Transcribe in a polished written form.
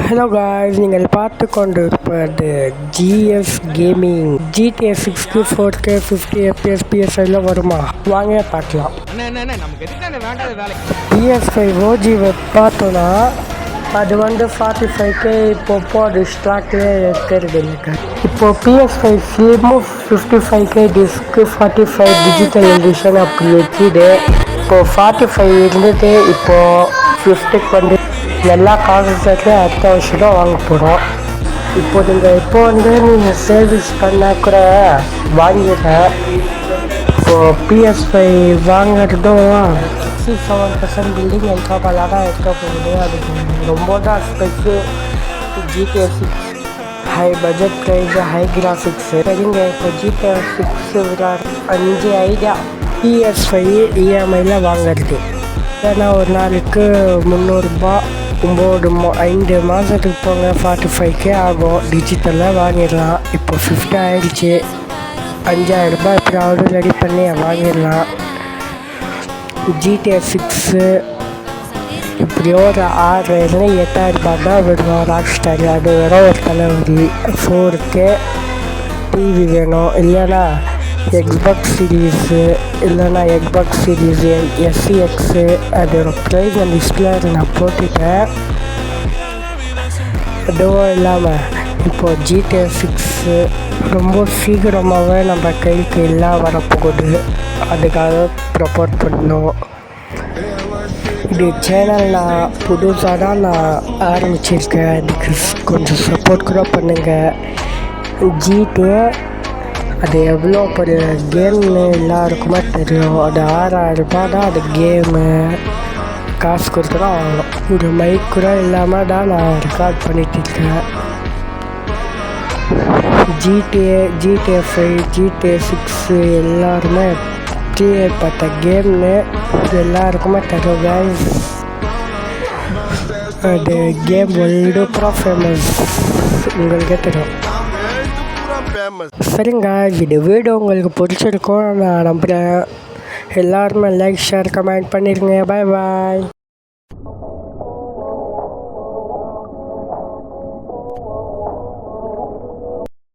Hello guys, நீங்கள் பார்த்து கொண்டிருப்பது GS gaming. GTA 6 4K 50 FPS PS5 வருமா? வாங்க பார்க்கலாம். PS5 OG பார்த்தோன்னா அது 45K இப்போ போது ஸ்டாக்லேயே இருக்கிறது இல்லைங்க. இப்போ PS5 ஸ்லிமும் 55K disc 45 digital edition அப்படி இருக்குது. இப்போ 45 இருந்தது, இப்போ 50க்கு வந்து எல்லா காசுலேயும் அடுத்த வருஷம் தான் வாங்க போகிறோம். இப்போ நீங்கள் சர்வீஸ் பண்ணால் கூட வாங்கிடுறேன். இப்போது PS5 வாங்குறதும் 67% பில்டிங் எல்காபாலாக தான் இருக்க போகுது. அதுக்கு ரொம்ப தான் spec. GTA 6 high budget price, high graphics. சரிங்க, இப்போ GTA 6 விட 5 ஐடியா PS5 இஎம்ஐயில் வாங்குறது. ஏன்னா ஒரு நாளைக்கு 300 5 மாதத்துக்கு போங்க 45K ஆகும். டிஜிட்டலாக வாங்கிடலாம். இப்போ 50 ஆகிடுச்சு. 5000 எப்படியாவது ரெடி பண்ணி வாங்கிடலாம். GTA 6 இப்படியோ ஒரு 6000-8000 தான் விடுவோம் ராக் ஸ்டார். அது வேற ஒரு தலைவலி. 4K டிவி வேணும், இல்லைன்னா எக்ஸ்பாக்ஸ் சீரீஸு, இல்லைன்னா எக்ஸ்பாக்ஸ் சீரீஸு SCX. அதோட ப்ரைஸ் அந்த லிஸ்ட்டில் நான் போட்டுட்டேன். அதுவும் இல்லாமல் இப்போது GTA 6 ரொம்ப சீக்கிரமாகவே நம்ம கைக்கு எல்லாம் வரப்போகுது. அதுக்காக ப்ரப்போர்ட் பண்ணோம். இது சேனல் நான் புதுசாக தான் ஆரம்பிச்சிருக்கேன். அதுக்கு கொஞ்சம் சப்போர்ட் கூட பண்ணுங்கள். GTA அது எவ்வளோ பெரிய கேம்னு எல்லாருக்குமே தெரியும். அது 6000 தான் அது கேமு. காசு கொடுத்து தான் வாங்கணும். ஒரு மைக் கூட இல்லாமல் தான் நான் ரெக்கார்ட் பண்ணிகிட்ருக்கேன். GTA 5 GTA 6 எல்லாருமே எப்படிப்பட்ட கேம்னு எல்லாருக்குமே தெரியும் கைஸ். அது கேம் வேர்ல்டு பூரா ஃபேமஸ், உங்களுக்கே தெரியும். சரிங்க, இந்த வீடியோ உங்களுக்கு பிடிச்சிருக்கும் நான் நம்புகிறேன். எல்லாருமே லைக் ஷேர் கமெண்ட் பண்ணிடுங்க. பாய் பாய்.